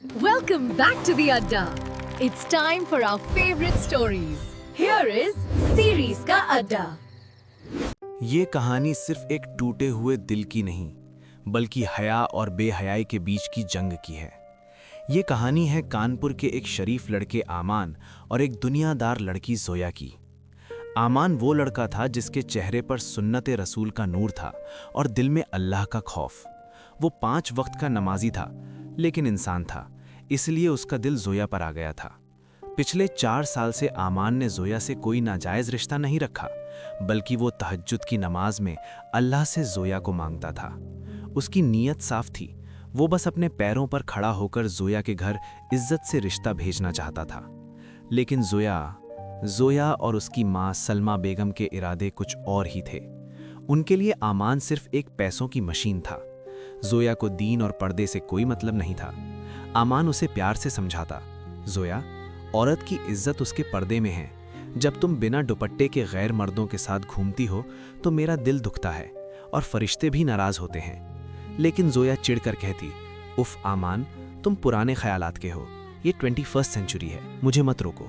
Welcome back to the Adda. It's time for our favorite stories. Here is series का अड्डा। ये कहानी सिर्फ एक टूटे हुए दिल की नहीं, बल्कि हया और बेहयाई के बीच की जंग की है। ये कहानी है कानपुर के एक शरीफ लड़के आमान और एक दुनियादार लड़की जोया की। आमान वो लड़का था जिसके चेहरे पर सुन्नते रसूल का नूर था और दिल में अल्लाह का खौफ। वो 5 वक्त का नमाजी था, लेकिन इंसान था, इसलिए उसका दिल जोया पर आ गया था। पिछले 4 साल से आमान ने जोया से कोई नाजायज रिश्ता नहीं रखा, बल्कि वो तहज्जुद की नमाज में अल्लाह से जोया को मांगता था। उसकी नीयत साफ थी, वो बस अपने पैरों पर खड़ा होकर जोया के घर इज्जत से रिश्ता भेजना चाहता था। लेकिन जोया और उसकी माँ सलमा बेगम के इरादे कुछ और ही थे। उनके लिए आमान सिर्फ एक पैसों की मशीन था। जोया को दीन और पर्दे से कोई मतलब नहीं था। आमान उसे प्यार से समझाता, जोया, औरत की इज्जत उसके पर्दे में है। जब तुम बिना दुपट्टे के गैर मर्दों के साथ घूमती हो तो मेरा दिल दुखता है और फरिश्ते भी नाराज होते हैं। लेकिन जोया चिढ़कर कहती, उफ आमान, तुम पुराने ख्यालात के हो, ये 21st सेंचुरी है, मुझे मत रोको।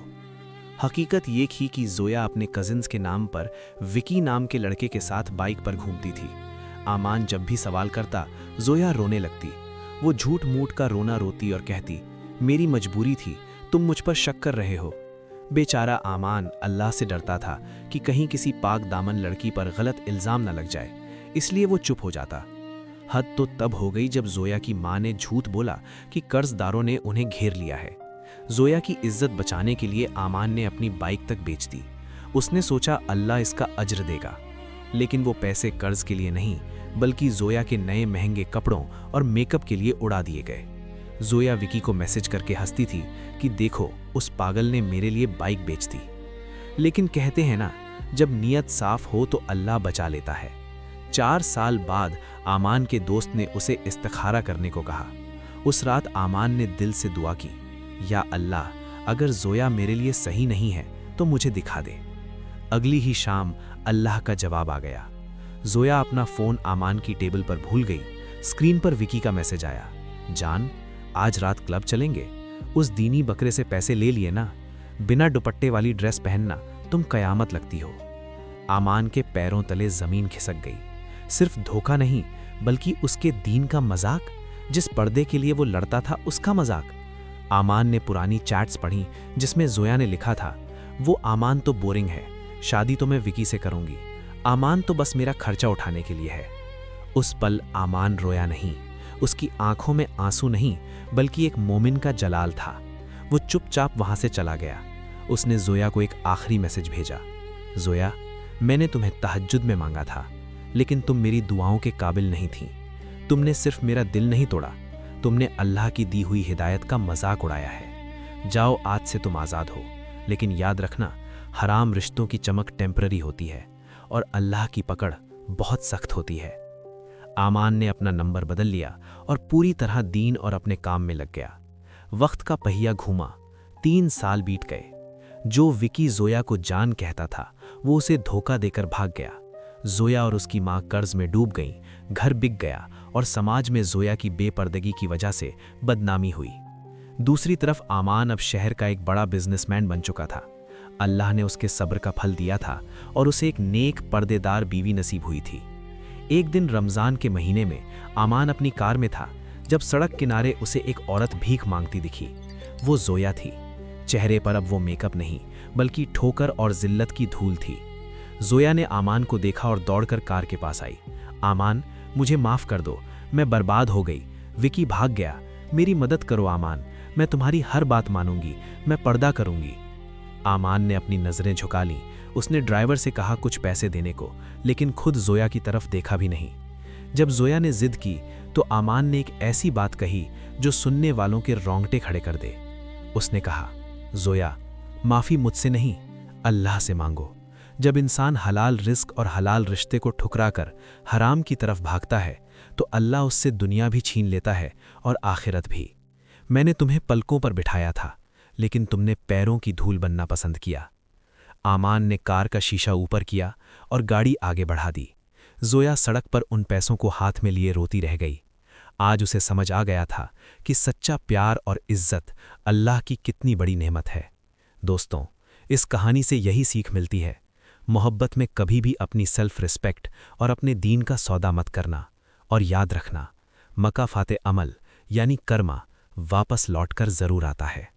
हकीकत ये थी कि जोया अपने कजिन्स के नाम पर विकी नाम के लड़के के साथ बाइक पर घूमती थी। आमान जब भी सवाल करता, जोया रोने लगती। वो झूठ मूठ का रोना रोती और कहती, मेरी मजबूरी थी, तुम मुझ पर शक कर रहे हो। बेचारा आमान अल्लाह से डरता था कि कहीं किसी पाक दामन लड़की पर गलत इल्ज़ाम न लग जाए, इसलिए वो चुप हो जाता। हद तो तब हो गई जब जोया की माँ ने झूठ बोला कि कर्जदारों ने उन्हें घेर लिया है। जोया की इज्जत बचाने के लिए आमान ने अपनी बाइक तक बेच दी। उसने सोचा अल्लाह इसका अज्र देगा, लेकिन वो पैसे कर्ज के लिए नहीं, बल्कि जोया के नए महंगे कपड़ों और मेकअप के लिए उड़ा दिए गए। जोया विकी को मैसेज करके हंसती थी कि देखो, उस पागल ने मेरे लिए बाइक बेच दी। लेकिन कहते हैं ना, जब नीयत साफ हो तो अल्लाह बचा लेता है। 4 साल बाद आमान के दोस्त ने उसे इस्तिखारा करने को कहा। उस रात आमान ने दिल से दुआ की, या अल्लाह, अगर जोया मेरे लिए सही नहीं है तो मुझे दिखा दे। अगली ही शाम अल्लाह का जवाब आ गया। जोया अपना फ़ोन आमान की टेबल पर भूल गई। स्क्रीन पर विकी का मैसेज आया, जान, आज रात क्लब चलेंगे? उस दीनी बकरे से पैसे ले लिए ना? बिना दुपट्टे वाली ड्रेस पहनना, तुम कयामत लगती हो। आमान के पैरों तले ज़मीन खिसक गई। सिर्फ धोखा नहीं, बल्कि उसके दीन का मजाक, जिस पर्दे के लिए वो लड़ता था उसका मजाक। आमान ने पुरानी चैट्स पढ़ी जिसमें जोया ने लिखा था, वो आमान तो बोरिंग है, शादी तो मैं विकी से करूंगी, आमान तो बस मेरा खर्चा उठाने के लिए है। उस पल आमान रोया नहीं, उसकी आंखों में आंसू नहीं, बल्कि एक मोमिन का जलाल था। वो चुपचाप वहां से चला गया। उसने जोया को एक आखिरी मैसेज भेजा, जोया, मैंने तुम्हें तहज्जुद में मांगा था, लेकिन तुम मेरी दुआओं के काबिल नहीं थी। तुमने सिर्फ मेरा दिल नहीं तोड़ा, तुमने अल्लाह की दी हुई हिदायत का मजाक उड़ाया है। जाओ, आज से तुम आज़ाद हो, लेकिन याद रखना, हराम रिश्तों की चमक टेम्पररी होती है और अल्लाह की पकड़ बहुत सख्त होती है। आमान ने अपना नंबर बदल लिया और पूरी तरह दीन और अपने काम में लग गया। वक्त का पहिया घूमा, 3 साल बीत गए। जो विकी जोया को जान कहता था, वो उसे धोखा देकर भाग गया। जोया और उसकी माँ कर्ज में डूब गईं, घर बिक गया और समाज में जोया की बेपर्दगी की वजह से बदनामी हुई। दूसरी तरफ आमान अब शहर का एक बड़ा बिजनेसमैन बन चुका था। अल्लाह ने उसके सब्र का फल दिया था और उसे एक नेक पर्देदार बीवी नसीब हुई थी। एक दिन रमज़ान के महीने में आमान अपनी कार में था जब सड़क किनारे उसे एक औरत भीख मांगती दिखी। वो जोया थी। चेहरे पर अब वो मेकअप नहीं, बल्कि ठोकर और जिल्लत की धूल थी। जोया ने आमान को देखा और दौड़कर कार के पास आई। आमान, मुझे माफ़ कर दो, मैं बर्बाद हो गई, विकी भाग गया, मेरी मदद करो आमान, मैं तुम्हारी हर बात मानूंगी, मैं पर्दा करूंगी। आमान ने अपनी नज़रें झुका लीं। उसने ड्राइवर से कहा कुछ पैसे देने को, लेकिन खुद जोया की तरफ देखा भी नहीं। जब जोया ने जिद की तो आमान ने एक ऐसी बात कही जो सुनने वालों के रोंगटे खड़े कर दे। उसने कहा, जोया, माफ़ी मुझसे नहीं, अल्लाह से मांगो। जब इंसान हलाल रिस्क और हलाल रिश्ते को ठुकरा कर हराम की तरफ भागता है तो अल्लाह उससे दुनिया भी छीन लेता है और आखिरत भी। मैंने तुम्हें पलकों पर बिठाया था, लेकिन तुमने पैरों की धूल बनना पसंद किया। आमान ने कार का शीशा ऊपर किया और गाड़ी आगे बढ़ा दी। जोया सड़क पर उन पैसों को हाथ में लिए रोती रह गई। आज उसे समझ आ गया था कि सच्चा प्यार और इज्जत अल्लाह की कितनी बड़ी नेमत है। दोस्तों, इस कहानी से यही सीख मिलती है, मोहब्बत में कभी भी अपनी सेल्फ रिस्पेक्ट और अपने दीन का सौदा मत करना। और याद रखना, मकाफाते अमल यानी कर्मा वापस लौटकर जरूर आता है।